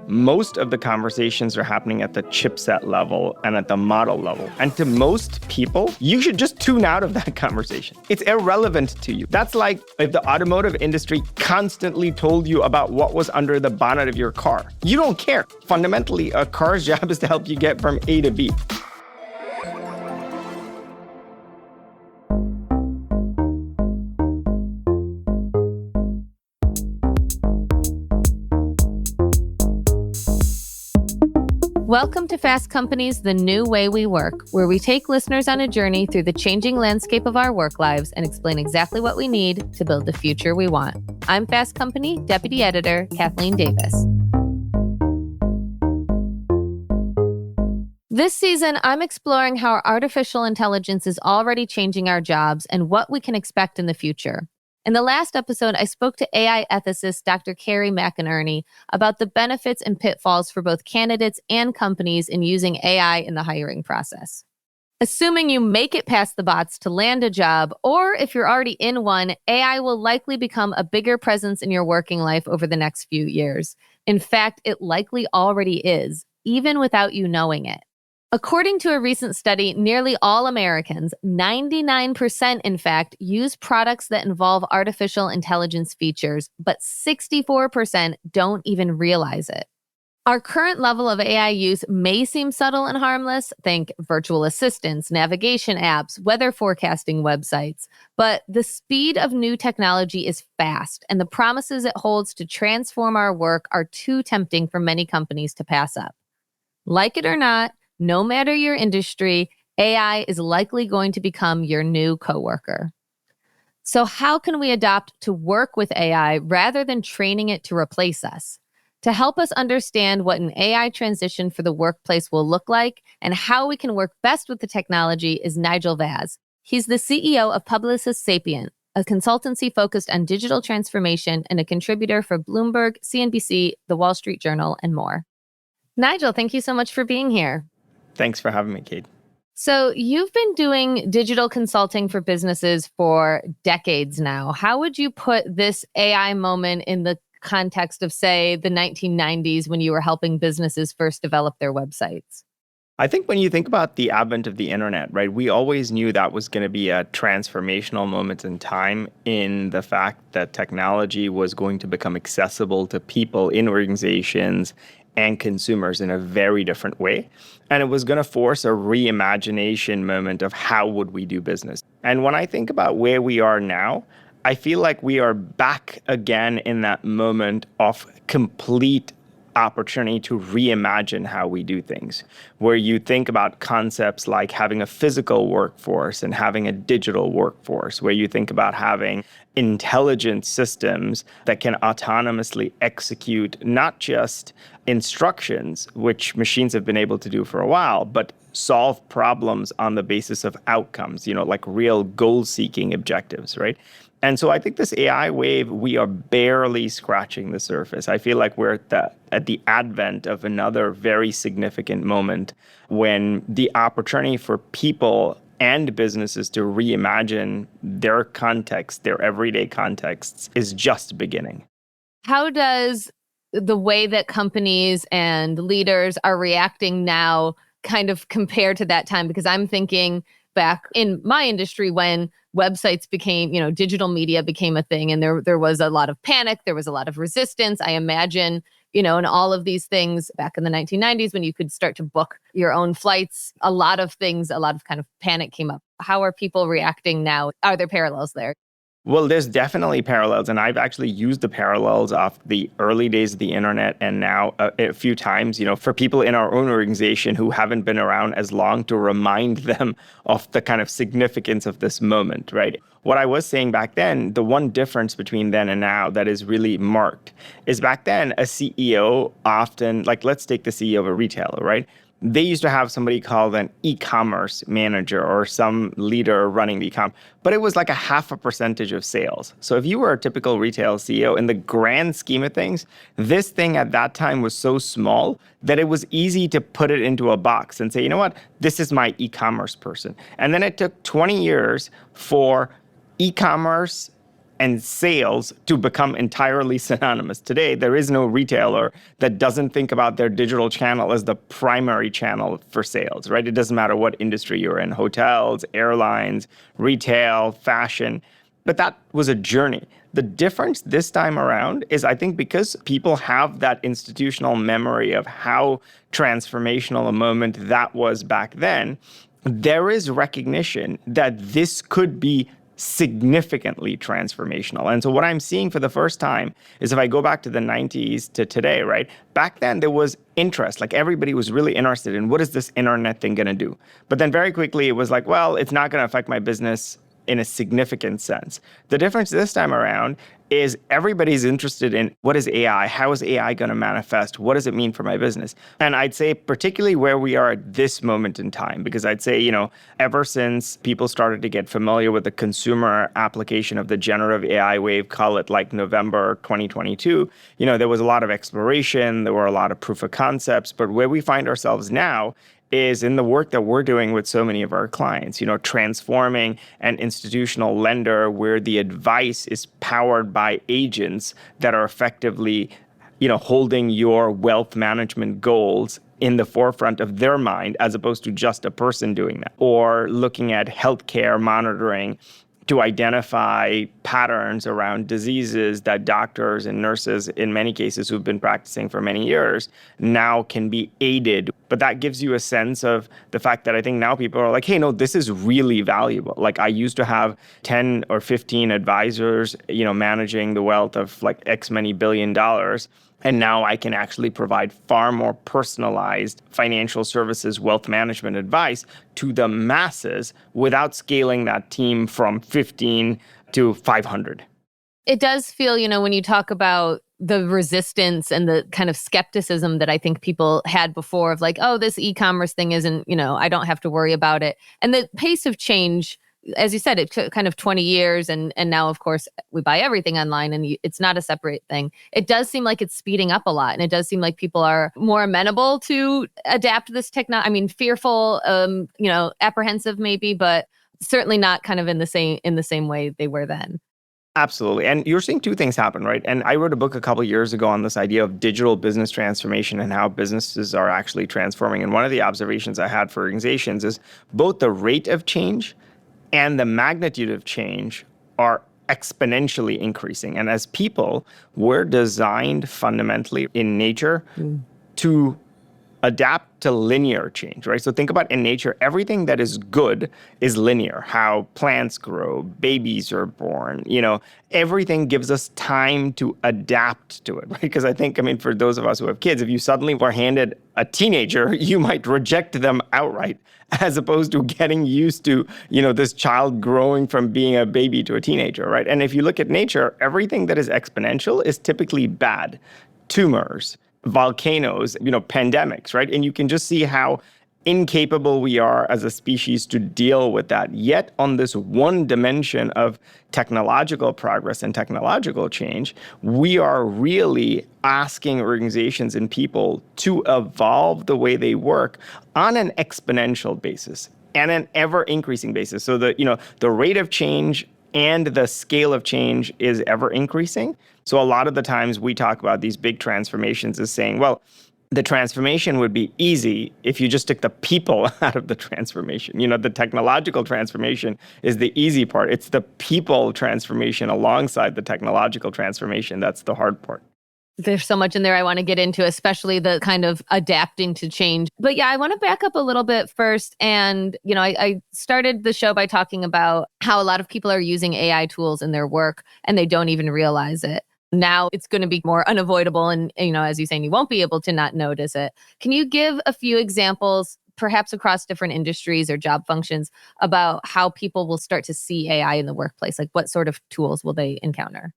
Most of the conversations are happening at the chipset level and at the model level. And to most people, you should just tune out of that conversation. It's irrelevant to you. That's like if the automotive industry constantly told you about what was under the bonnet of your car. You don't care. Fundamentally, a car's job is to help you get from A to B. Welcome to Fast Company's The New Way We Work, where we take listeners on a journey through the changing landscape of our work lives and explain exactly what we need to build the future we want. I'm Fast Company Deputy Editor Kathleen Davis. This season, I'm exploring how artificial intelligence is already changing our jobs and what we can expect in the future. In the last episode, I spoke to AI ethicist Dr. Carrie McInerney about the benefits and pitfalls for both candidates and companies in using AI in the hiring process. Assuming you make it past the bots to land a job, or if you're already in one, AI will likely become a bigger presence in your working life over the next few years. In fact, it likely already is, even without you knowing it. According to a recent study, nearly all Americans, 99% in fact, use products that involve artificial intelligence features, but 64% don't even realize it. Our current level of AI use may seem subtle and harmless. Think virtual assistants, navigation apps, weather forecasting websites. But the speed of new technology is fast, and the promises it holds to transform our work are too tempting for many companies to pass up. Like it or not, no matter your industry, AI is likely going to become your new coworker. So how can we adopt to work with AI rather than training it to replace us? To help us understand what an AI transition for the workplace will look like and how we can work best with the technology is Nigel Vaz. He's the CEO of Publicis Sapient, a consultancy focused on digital transformation and a contributor for Bloomberg, CNBC, The Wall Street Journal, and more. Nigel, thank you so much for being here. Thanks for having me, Kate. So you've been doing digital consulting for businesses for decades now. How would you put this AI moment in the context of, say, the 1990s when you were helping businesses first develop their websites? I think when you think about the advent of the internet, right, we always knew that was going to be a transformational moment in time in the fact that technology was going to become accessible to people in organizations and consumers in a very different way. And it was going to force a reimagination moment of how would we do business. And when I think about where we are now, I feel like we are back again in that moment of complete opportunity to reimagine how we do things, where you think about concepts like having a physical workforce and having a digital workforce, where you think about having intelligent systems that can autonomously execute not just instructions, which machines have been able to do for a while, but solve problems on the basis of outcomes, like real goal-seeking objectives, right? And so I think this AI wave, we are barely scratching the surface. I feel like we're at the advent of another very significant moment when the opportunity for people and businesses to reimagine their context, their everyday contexts, is just beginning. How does the way that companies and leaders are reacting now kind of compare to that time? Because I'm thinking back in my industry when websites became, digital media became a thing, and there was a lot of panic, there was a lot of resistance. I imagine, and all of these things back in the 1990s when you could start to book your own flights, a lot of kind of panic came up. How are people reacting now? Are there parallels there? Well, there's definitely parallels, and I've actually used the parallels of the early days of the internet and now a few times, for people in our own organization who haven't been around as long to remind them of the kind of significance of this moment, right? What I was saying back then, the one difference between then and now that is really marked is back then a CEO often, let's take the CEO of a retailer, right? They used to have somebody called an e-commerce manager or some leader running the e-com, but it was like a 0.5% of sales. So if you were a typical retail CEO, in the grand scheme of things, this thing at that time was so small that it was easy to put it into a box and say, you know what, this is my e-commerce person. And then it took 20 years for e-commerce and sales to become entirely synonymous. Today, there is no retailer that doesn't think about their digital channel as the primary channel for sales, right? It doesn't matter what industry you're in, hotels, airlines, retail, fashion. But that was a journey. The difference this time around is, I think, because people have that institutional memory of how transformational a moment that was back then, there is recognition that this could be significantly transformational. And so what I'm seeing for the first time is, if I go back to the 90s to today, right? Back then there was interest. Like, everybody was really interested in, what is this internet thing going to do? But then very quickly it was like, well, it's not going to affect my business in a significant sense. The difference this time around is everybody's interested in, what is AI? How is AI going to manifest? What does it mean for my business? And I'd say particularly where we are at this moment in time, because I'd say, ever since people started to get familiar with the consumer application of the generative AI wave, call it like November 2022, there was a lot of exploration, there were a lot of proof of concepts, but where we find ourselves now is in the work that we're doing with so many of our clients, transforming an institutional lender where the advice is powered by agents that are effectively, holding your wealth management goals in the forefront of their mind, as opposed to just a person doing that. Or looking at healthcare monitoring to identify patterns around diseases that doctors and nurses, in many cases who've been practicing for many years, now can be aided. But that gives you a sense of the fact that I think now people are like, hey, no, this is really valuable. Like, I used to have 10 or 15 advisors, managing the wealth of like X many $billion. And now I can actually provide far more personalized financial services, wealth management advice to the masses without scaling that team from 15 to 500. It does feel, when you talk about the resistance and the kind of skepticism that I think people had before of like, oh, this e-commerce thing isn't, I don't have to worry about it. And the pace of change, as you said, it took kind of 20 years. And now, of course, we buy everything online and it's not a separate thing. It does seem like it's speeding up a lot. And it does seem like people are more amenable to adapt this technology. I mean, fearful, apprehensive maybe, but certainly not kind of in the same way they were then. Absolutely. And you're seeing two things happen, right? And I wrote a book a couple of years ago on this idea of digital business transformation and how businesses are actually transforming. And one of the observations I had for organizations is both the rate of change and the magnitude of change are exponentially increasing. And as people, we're designed fundamentally in nature to adapt to linear change, right? So think about in nature, everything that is good is linear. How plants grow, babies are born, everything gives us time to adapt to it, right? Because I think, for those of us who have kids, if you suddenly were handed a teenager, you might reject them outright, as opposed to getting used to, this child growing from being a baby to a teenager, right? And if you look at nature, everything that is exponential is typically bad. Tumors, volcanoes, pandemics, right? And you can just see how incapable we are as a species to deal with that. Yet on this one dimension of technological progress and technological change, we are really asking organizations and people to evolve the way they work on an exponential basis and an ever increasing basis. So the rate of change and the scale of change is ever increasing. So a lot of the times we talk about these big transformations as saying, well, the transformation would be easy if you just took the people out of the transformation. The technological transformation is the easy part. It's the people transformation alongside the technological transformation that's the hard part. There's so much in there I want to get into, especially the kind of adapting to change. But yeah, I want to back up a little bit first. And, I started the show by talking about how a lot of people are using AI tools in their work and they don't even realize it. Now it's going to be more unavoidable. And, as you're saying, you won't be able to not notice it. Can you give a few examples, perhaps across different industries or job functions, about how people will start to see AI in the workplace? Like, what sort of tools will they encounter?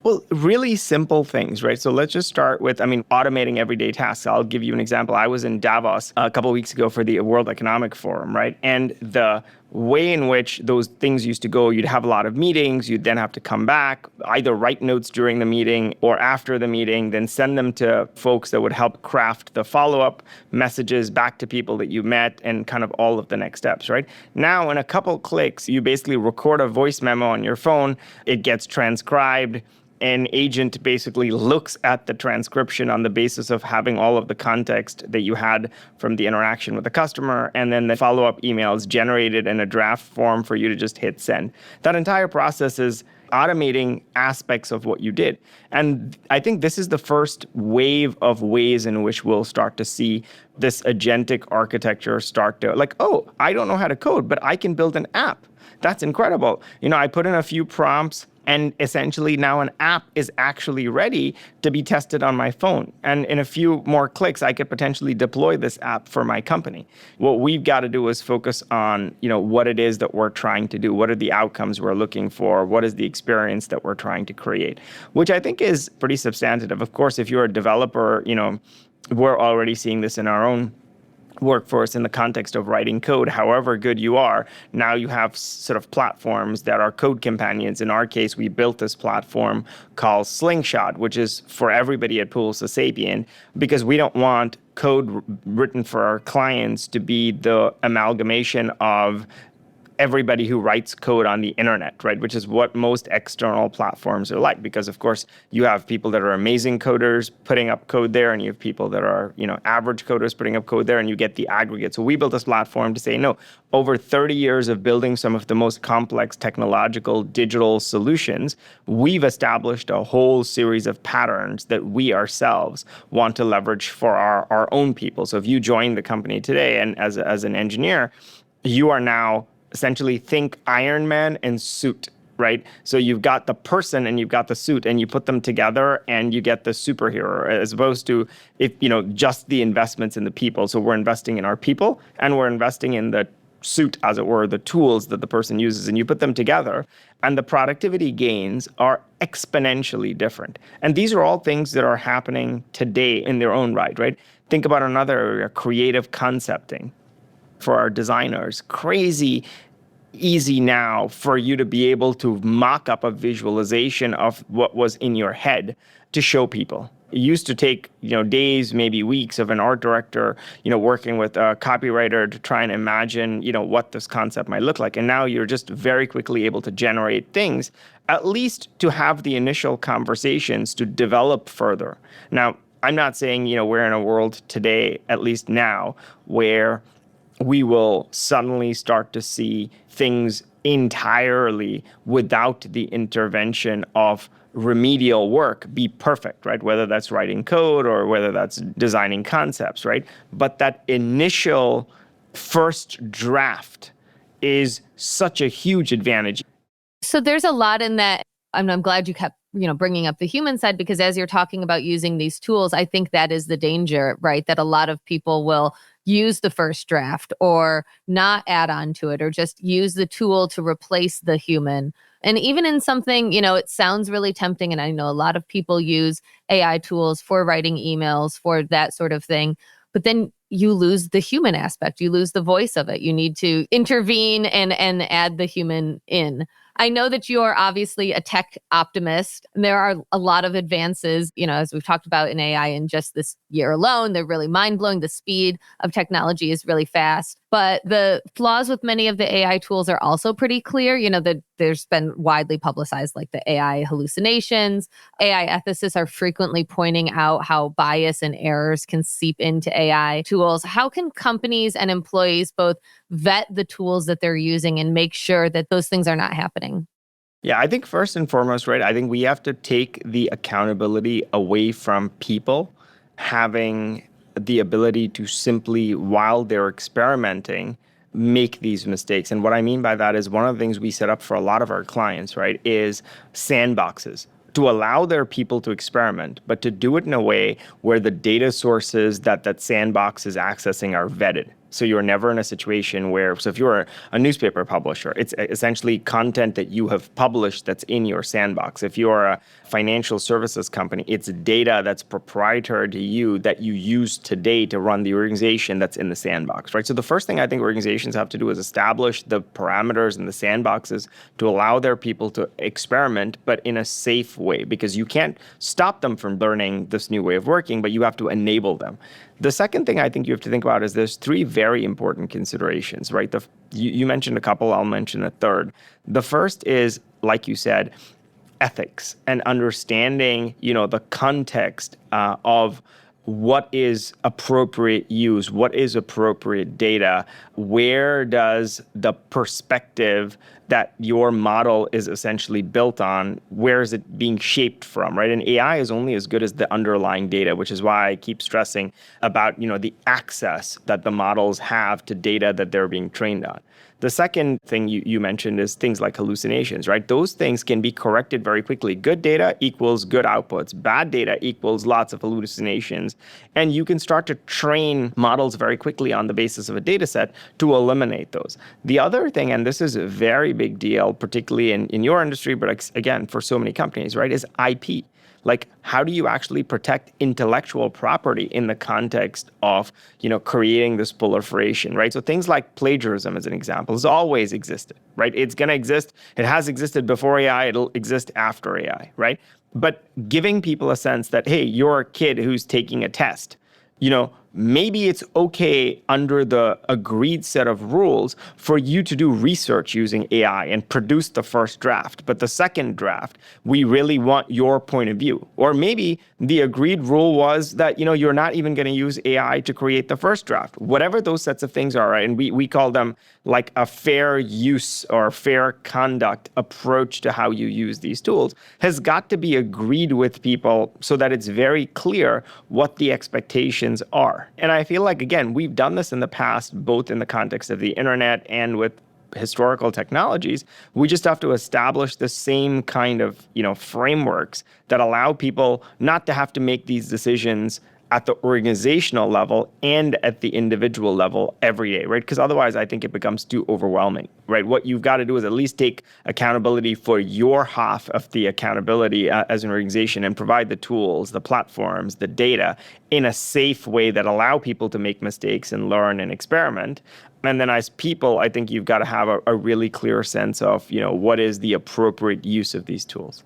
Well, really simple things, right? So let's just start with, automating everyday tasks. I'll give you an example. I was in Davos a couple of weeks ago for the World Economic Forum, right? And the way in which those things used to go, you'd have a lot of meetings, you'd then have to come back, either write notes during the meeting or after the meeting, then send them to folks that would help craft the follow-up messages back to people that you met and kind of all of the next steps, right? Now, in a couple clicks, you basically record a voice memo on your phone, it gets transcribed, an agent basically looks at the transcription on the basis of having all of the context that you had from the interaction with the customer, and then the follow-up email is generated in a draft form for you to just hit send. That entire process is automating aspects of what you did. And I think this is the first wave of ways in which we'll start to see this agentic architecture start to, like, oh, I don't know how to code, but I can build an app. That's incredible. I put in a few prompts, and essentially now an app is actually ready to be tested on my phone. And in a few more clicks, I could potentially deploy this app for my company. What we've got to do is focus on, what it is that we're trying to do. What are the outcomes we're looking for? What is the experience that we're trying to create? Which I think is pretty substantive. Of course, if you're a developer, we're already seeing this in our own workforce in the context of writing code. However good you are, now you have sort of platforms that are code companions. In our case, we built this platform called Slingshot, which is for everybody at Pulse Sapien, because we don't want code written for our clients to be the amalgamation of everybody who writes code on the internet, right? Which is what most external platforms are like, because of course you have people that are amazing coders putting up code there, and you have people that are, average coders putting up code there, and you get the aggregate. So we built this platform to say, no, over 30 years of building some of the most complex technological digital solutions, we've established a whole series of patterns that we ourselves want to leverage for our own people. So if you join the company today and as an engineer, you are now essentially think Iron Man and suit, right? So you've got the person and you've got the suit, and you put them together and you get the superhero, as opposed to just the investments in the people. So we're investing in our people, and we're investing in the suit, as it were, the tools that the person uses, and you put them together, and the productivity gains are exponentially different. And these are all things that are happening today in their own right? Think about another area, creative concepting. For our designers, crazy easy now for you to be able to mock up a visualization of what was in your head to show people. It used to take, days, maybe weeks of an art director, working with a copywriter to try and imagine, what this concept might look like. And now you're just very quickly able to generate things, at least to have the initial conversations to develop further. Now, I'm not saying, we're in a world today, at least now, where we will suddenly start to see things entirely without the intervention of remedial work be perfect, right? Whether that's writing code or whether that's designing concepts, right? But that initial first draft is such a huge advantage. So there's a lot in that. I'm glad you kept, bringing up the human side, because as you're talking about using these tools, I think that is the danger, right? That a lot of people will use the first draft or not add on to it, or just use the tool to replace the human. And even in something, it sounds really tempting. And I know a lot of people use AI tools for writing emails, for that sort of thing. But then you lose the human aspect. You lose the voice of it. You need to intervene and add the human in. I know that you are obviously a tech optimist. There are a lot of advances, as we've talked about in AI in just this year alone. They're really mind-blowing. The speed of technology is really fast. But the flaws with many of the AI tools are also pretty clear. That there's been widely publicized, like the AI hallucinations. AI ethicists are frequently pointing out how bias and errors can seep into AI tools. How can companies and employees both vet the tools that they're using and make sure that those things are not happening? Yeah, I think first and foremost, right, I think we have to take the accountability away from people having the ability to simply, while they're experimenting, make these mistakes. And what I mean by that is one of the things we set up for a lot of our clients, right, is sandboxes to allow their people to experiment, but to do it in a way where the data sources that sandbox is accessing are vetted. So you're never in a situation where, so if you're a newspaper publisher, it's essentially content that you have published that's in your sandbox. If you're a financial services company, it's data that's proprietary to you that you use today to run the organization that's in the sandbox, right? So the first thing I think organizations have to do is establish the parameters and the sandboxes to allow their people to experiment, but in a safe way, because you can't stop them from learning this new way of working, but you have to enable them. The second thing I think you have to think about is there's three very important considerations, right? You mentioned a couple, I'll mention a third. The first is, like you said, ethics and understanding, the context of what is appropriate use, what is appropriate data, where does the perspective that your model is essentially built on, where is it being shaped from, right? And AI is only as good as the underlying data, which is why I keep stressing about, the access that the models have to data that they're being trained on. The second thing you mentioned is things like hallucinations, right? Those things can be corrected very quickly. Good data equals good outputs. Bad data equals lots of hallucinations. And you can start to train models very quickly on the basis of a data set to eliminate those. The other thing, and this is a very big deal, particularly in your industry, but again, for so many companies, right, is IP. Like, how do you actually protect intellectual property in the context of, creating this proliferation, right? So things like plagiarism, as an example, has always existed, right? It's going to exist. It has existed before AI. It'll exist after AI, right? But giving people a sense that, hey, you're a kid who's taking a test, maybe it's okay under the agreed set of rules for you to do research using AI and produce the first draft. But the second draft, we really want your point of view. Or maybe the agreed rule was that, you're not even going to use AI to create the first draft. Whatever those sets of things are, right? And we call them like a fair use or fair conduct approach to how you use these tools has got to be agreed with people so that it's very clear what the expectations are. And I feel like, again, we've done this in the past, both in the context of the internet and with historical technologies. We just have to establish the same kind of, frameworks that allow people not to have to make these decisions at the organizational level and at the individual level every day, right? Because otherwise, I think it becomes too overwhelming, right? What you've got to do is at least take accountability for your half of the accountability as an organization and provide the tools, the platforms, the data in a safe way that allow people to make mistakes and learn and experiment. And then as people, I think you've got to have a really clear sense of, what is the appropriate use of these tools.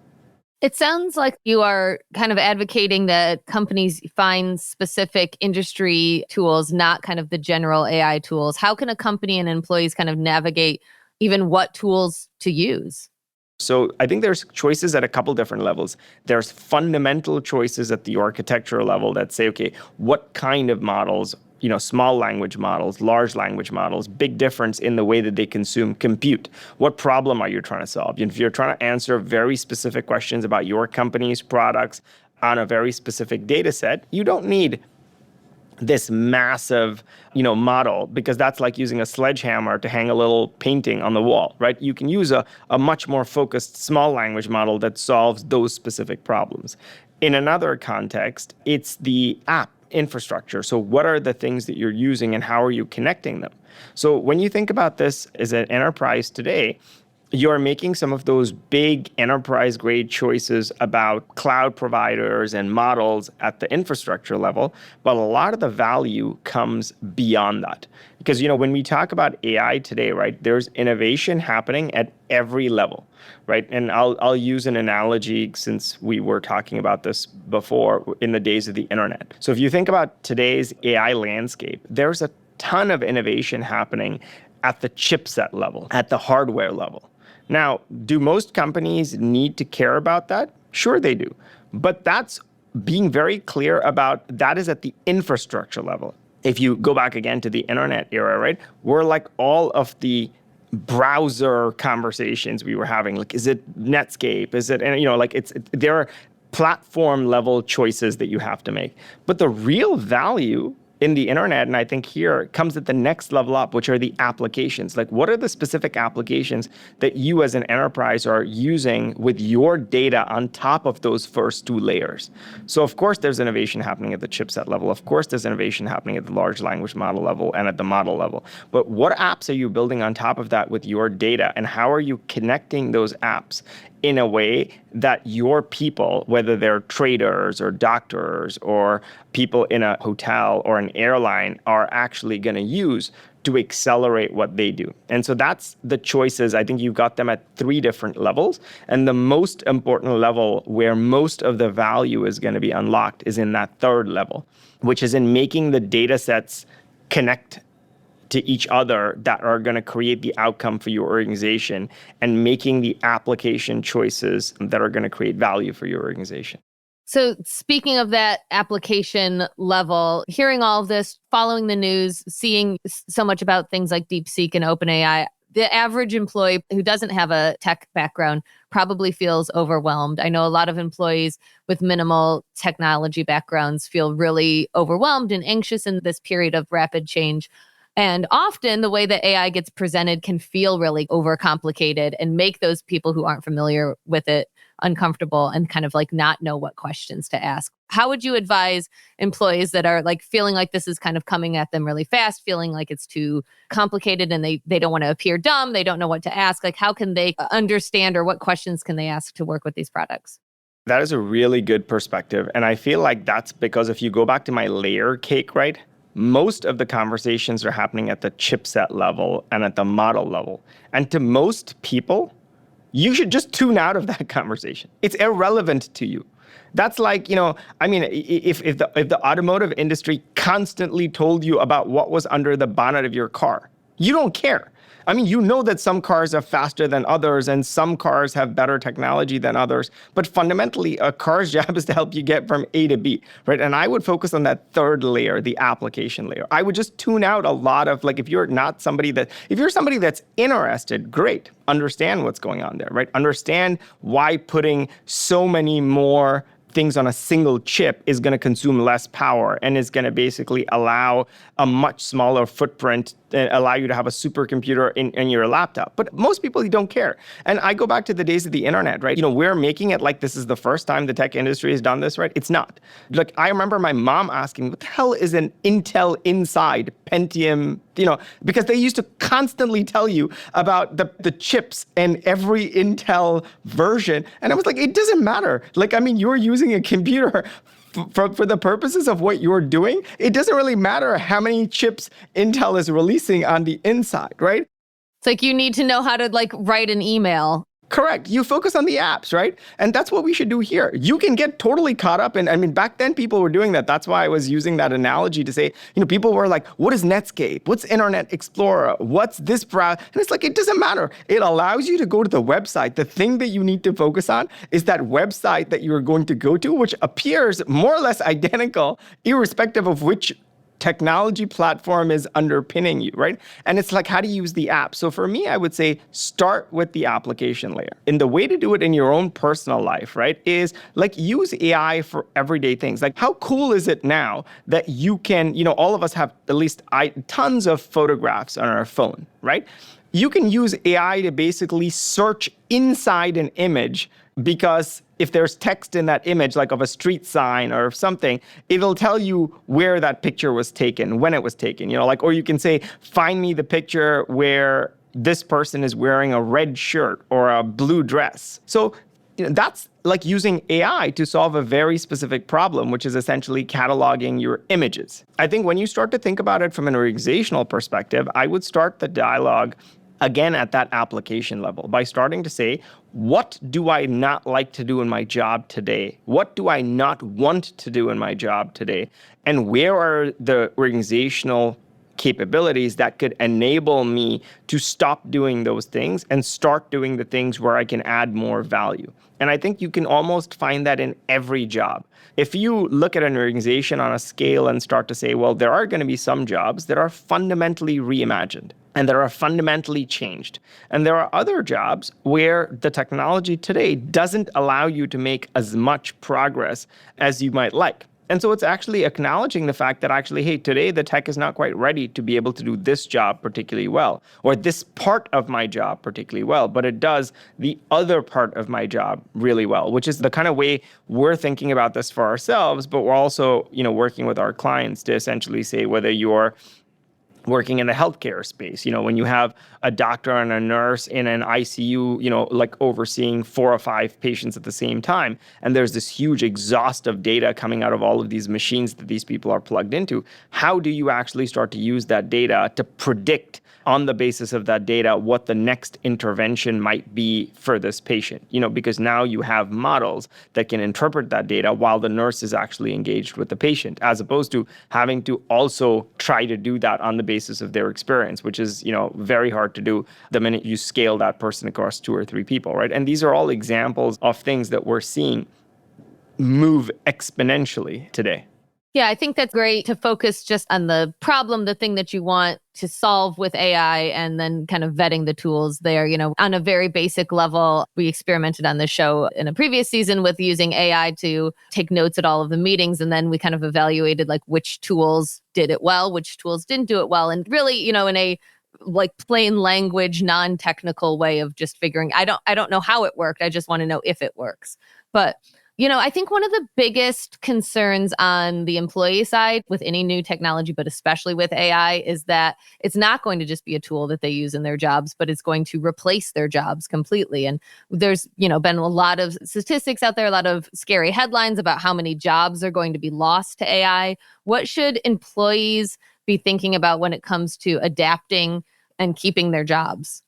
It sounds like you are kind of advocating that companies find specific industry tools, not kind of the general AI tools. How can a company and employees kind of navigate even what tools to use? So I think there's choices at a couple different levels. There's fundamental choices at the architectural level that say, okay, what kind of models, small language models, large language models, big difference in the way that they consume compute. What problem are you trying to solve? If you're trying to answer very specific questions about your company's products on a very specific data set, you don't need this massive, model, because that's like using a sledgehammer to hang a little painting on the wall, right? You can use a much more focused small language model that solves those specific problems. In another context, it's the app infrastructure. So what are the things that you're using and how are you connecting them? So when you think about this as an enterprise today, you're making some of those big enterprise grade choices about cloud providers and models at the infrastructure level, but a lot of the value comes beyond that. Because, when we talk about AI today, right, there's innovation happening at every level, right? And I'll use an analogy since we were talking about this before in the days of the internet. So if you think about today's AI landscape, there's a ton of innovation happening at the chipset level, at the hardware level. Now, do most companies need to care about that? Sure, they do. But that's being very clear about that is at the infrastructure level. If you go back again to the internet era, right, we're like all of the browser conversations we were having. Like, is it Netscape? Is it, and there are platform level choices that you have to make. But the real value in the internet, and I think here it comes at the next level up, which are the applications. Like, what are the specific applications that you as an enterprise are using with your data on top of those first two layers? So of course there's innovation happening at the chipset level. Of course there's innovation happening at the large language model level and at the model level. But what apps are you building on top of that with your data, and how are you connecting those apps in a way that your people, whether they're traders or doctors or people in a hotel or an airline, are actually going to use to accelerate what they do? And so that's the choices. I think you've got them at three different levels. And the most important level where most of the value is going to be unlocked is in that third level, which is in making the data sets connect to each other that are going to create the outcome for your organization, and making the application choices that are going to create value for your organization. So speaking of that application level, hearing all of this, following the news, seeing so much about things like DeepSeek and OpenAI, the average employee who doesn't have a tech background probably feels overwhelmed. I know a lot of employees with minimal technology backgrounds feel really overwhelmed and anxious in this period of rapid change. And often the way that AI gets presented can feel really overcomplicated and make those people who aren't familiar with it uncomfortable and kind of like not know what questions to ask. How would you advise employees that are like feeling like this is kind of coming at them really fast, feeling like it's too complicated and they don't want to appear dumb, they don't know what to ask? Like, how can they understand, or what questions can they ask to work with these products? That is a really good perspective. And I feel like that's because if you go back to my layer cake, right? Most of the conversations are happening at the chipset level and at the model level. And to most people, you should just tune out of that conversation. It's irrelevant to you. That's like, I mean, if the automotive industry constantly told you about what was under the bonnet of your car, you don't care. I mean, you know that some cars are faster than others and some cars have better technology than others. But fundamentally, a car's job is to help you get from A to B, right? And I would focus on that third layer, the application layer. I would just tune out a lot of, like, if you're somebody that's interested, great. Understand what's going on there, right? Understand why putting so many more things on a single chip is going to consume less power and is going to basically allow a much smaller footprint and allow you to have a supercomputer in your laptop. But most people, you don't care. And I go back to the days of the internet, right? We're making it like this is the first time the tech industry has done this, right? It's not. Like, I remember my mom asking, what the hell is an Intel Inside Pentium? Because they used to constantly tell you about the chips and every Intel version. And I was like, it doesn't matter. Like, I mean, you're using a computer for the purposes of what you're doing. It doesn't really matter how many chips Intel is releasing on the inside, right? It's like you need to know how to like write an email. Correct. You focus on the apps, right? And that's what we should do here. You can get totally caught up in, I mean, back then people were doing that. That's why I was using that analogy to say, people were like, what is Netscape? What's Internet Explorer? What's this browser? And it's like, it doesn't matter. It allows you to go to the website. The thing that you need to focus on is that website that you're going to go to, which appears more or less identical, irrespective of which technology platform is underpinning you, right? And it's like, how do you use the app? So for me, I would say start with the application layer. And the way to do it in your own personal life, right, is like use AI for everyday things. Like, how cool is it now that you can, all of us have at least tons of photographs on our phone, right? You can use AI to basically search inside an image, because if there's text in that image, like of a street sign or something, it'll tell you where that picture was taken, when it was taken, or you can say, find me the picture where this person is wearing a red shirt or a blue dress. So that's like using AI to solve a very specific problem, which is essentially cataloging your images. I think when you start to think about it from an organizational perspective, I would start the dialogue again at that application level by starting to say, what do I not like to do in my job today? What do I not want to do in my job today? And where are the organizational capabilities that could enable me to stop doing those things and start doing the things where I can add more value? And I think you can almost find that in every job. If you look at an organization on a scale and start to say, well, there are going to be some jobs that are fundamentally reimagined and that are fundamentally changed. And there are other jobs where the technology today doesn't allow you to make as much progress as you might like. And so it's actually acknowledging the fact that actually, hey, today the tech is not quite ready to be able to do this job particularly well, or this part of my job particularly well, but it does the other part of my job really well, which is the kind of way we're thinking about this for ourselves, but we're also, working with our clients to essentially say whether you're working in the healthcare space, when you have a doctor and a nurse in an ICU, like overseeing 4 or 5 patients at the same time, and there's this huge exhaust of data coming out of all of these machines that these people are plugged into, how do you actually start to use that data to predict on the basis of that data what the next intervention might be for this patient? Because now you have models that can interpret that data while the nurse is actually engaged with the patient, as opposed to having to also try to do that on the basis of their experience, which is, very hard to do the minute you scale that person across 2 or 3 people, right? And these are all examples of things that we're seeing move exponentially today. Yeah, I think that's great to focus just on the problem, the thing that you want to solve with AI, and then kind of vetting the tools there. On a very basic level, we experimented on the show in a previous season with using AI to take notes at all of the meetings. And then we kind of evaluated like which tools did it well, which tools didn't do it well. And really, in a like plain language, non-technical way of just figuring, I don't know how it worked. I just want to know if it works. But I think one of the biggest concerns on the employee side with any new technology, but especially with AI, is that it's not going to just be a tool that they use in their jobs, but it's going to replace their jobs completely. And there's, been a lot of statistics out there, a lot of scary headlines about how many jobs are going to be lost to AI. What should employees be thinking about when it comes to adapting and keeping their jobs?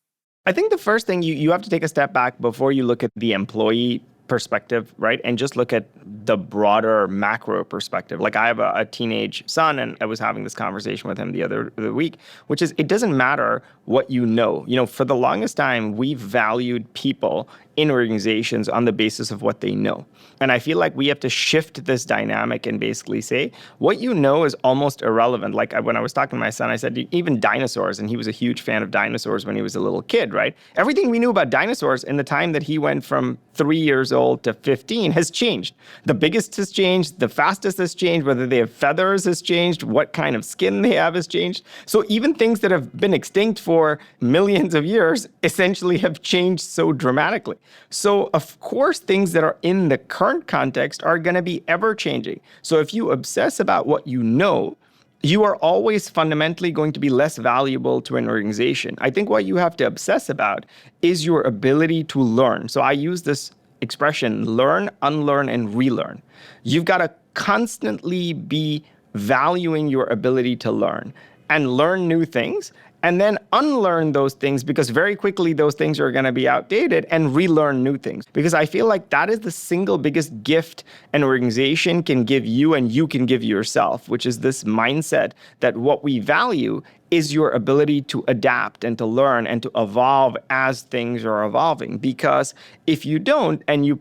I think the first thing you have to take a step back before you look at the employee perspective, right? And just look at the broader macro perspective. Like I have a teenage son, and I was having this conversation with him the week, which is it doesn't matter what you know. For the longest time, we've valued people in organizations on the basis of what they know. And I feel like we have to shift this dynamic and basically say, what you know is almost irrelevant. Like when I was talking to my son, I said, even dinosaurs, and he was a huge fan of dinosaurs when he was a little kid, right? Everything we knew about dinosaurs in the time that he went from 3 years old to 15 has changed. The biggest has changed, the fastest has changed, whether they have feathers has changed, what kind of skin they have has changed. So even things that have been extinct for millions of years essentially have changed so dramatically. So of course, things that are in the current context are going to be ever changing. So if you obsess about what you know, you are always fundamentally going to be less valuable to an organization. I think what you have to obsess about is your ability to learn. So I use this expression, learn, unlearn, and relearn. You've got to constantly be valuing your ability to learn and learn new things, and then unlearn those things because very quickly those things are going to be outdated, and relearn new things. Because I feel like that is the single biggest gift an organization can give you and you can give yourself, which is this mindset that what we value is your ability to adapt and to learn and to evolve as things are evolving. Because if you don't, and you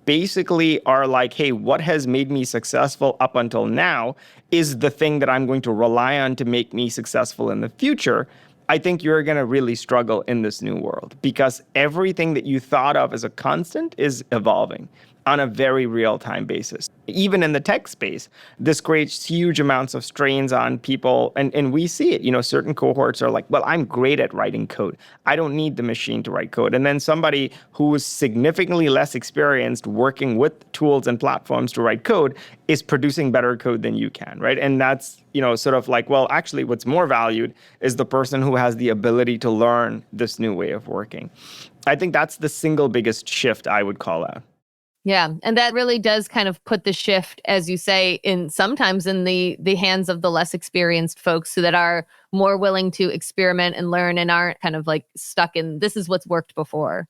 basically are like, hey, what has made me successful up until now is the thing that I'm going to rely on to make me successful in the future, I think you're going to really struggle in this new world, because everything that you thought of as a constant is evolving on a very real-time basis. Even in the tech space, this creates huge amounts of strains on people, and we see it. Certain cohorts are like, well, I'm great at writing code. I don't need the machine to write code. And then somebody who is significantly less experienced working with tools and platforms to write code is producing better code than you can, right? And that's, sort of like, well, actually what's more valued is the person who has the ability to learn this new way of working. I think that's the single biggest shift I would call out. Yeah. And that really does kind of put the shift, as you say, sometimes in the hands of the less experienced folks that are more willing to experiment and learn and aren't kind of like stuck in this is what's worked before.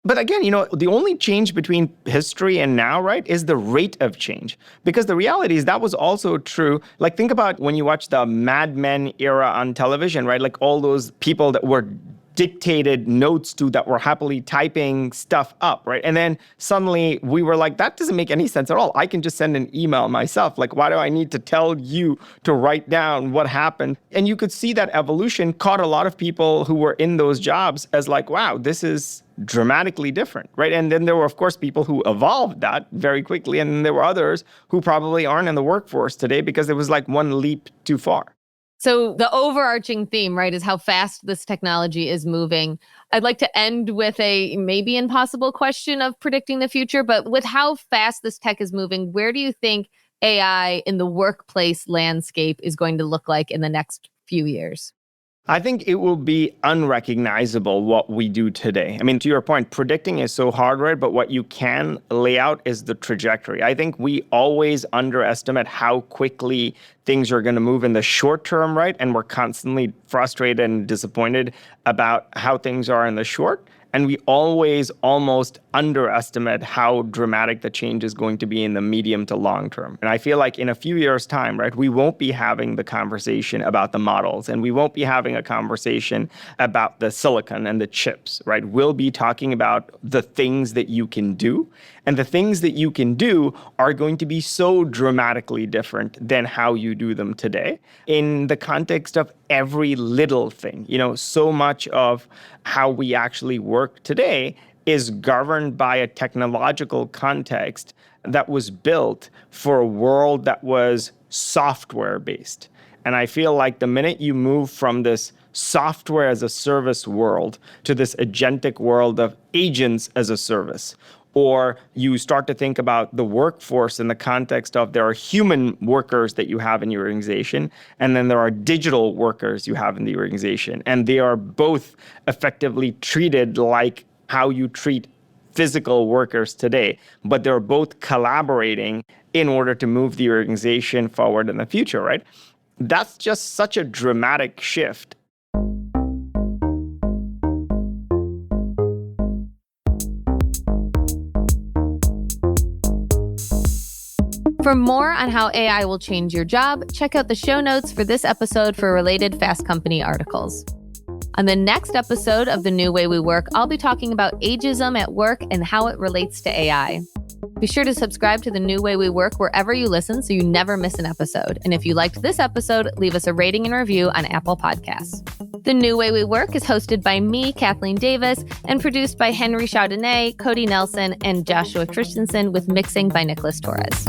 But again, the only change between history and now, right, is the rate of change. Because the reality is that was also true. Like, think about when you watch the Mad Men era on television, right? Like all those people that were dictated notes to that were happily typing stuff up, right? And then suddenly we were like, that doesn't make any sense at all. I can just send an email myself. Like, why do I need to tell you to write down what happened? And you could see that evolution caught a lot of people who were in those jobs as like, wow, this is dramatically different, right? And then there were, of course, people who evolved that very quickly. And then there were others who probably aren't in the workforce today because it was like one leap too far. So the overarching theme, right, is how fast this technology is moving. I'd like to end with a maybe impossible question of predicting the future, but with how fast this tech is moving, where do you think AI in the workplace landscape is going to look like in the next few years? I think it will be unrecognizable what we do today. I mean, to your point, predicting is so hard, right? But what you can lay out is the trajectory. I think we always underestimate how quickly things are going to move in the short term, right? And we're constantly frustrated and disappointed about how things are in the short. And we always almost underestimate how dramatic the change is going to be in the medium to long term. And I feel like in a few years' time, right, we won't be having the conversation about the models, and we won't be having a conversation about the silicon and the chips, right? We'll be talking about the things that you can do. And the things that you can do are going to be so dramatically different than how you do them today in the context of every little thing. You know, so much of how we actually work today is governed by a technological context that was built for a world that was software based. And I feel like the minute you move from this software as a service world to this agentic world of agents as a service, or you start to think about the workforce in the context of there are human workers that you have in your organization, and then there are digital workers you have in the organization. And they are both effectively treated like how you treat physical workers today, but they're both collaborating in order to move the organization forward in the future, right? That's just such a dramatic shift. For more on how AI will change your job, check out the show notes for this episode for related Fast Company articles. On the next episode of The New Way We Work, I'll be talking about ageism at work and how it relates to AI. Be sure to subscribe to The New Way We Work wherever you listen so you never miss an episode. And if you liked this episode, leave us a rating and review on Apple Podcasts. The New Way We Work is hosted by me, Kathleen Davis, and produced by Henry Chaudinet, Cody Nelson, and Joshua Christensen, with mixing by Nicholas Torres.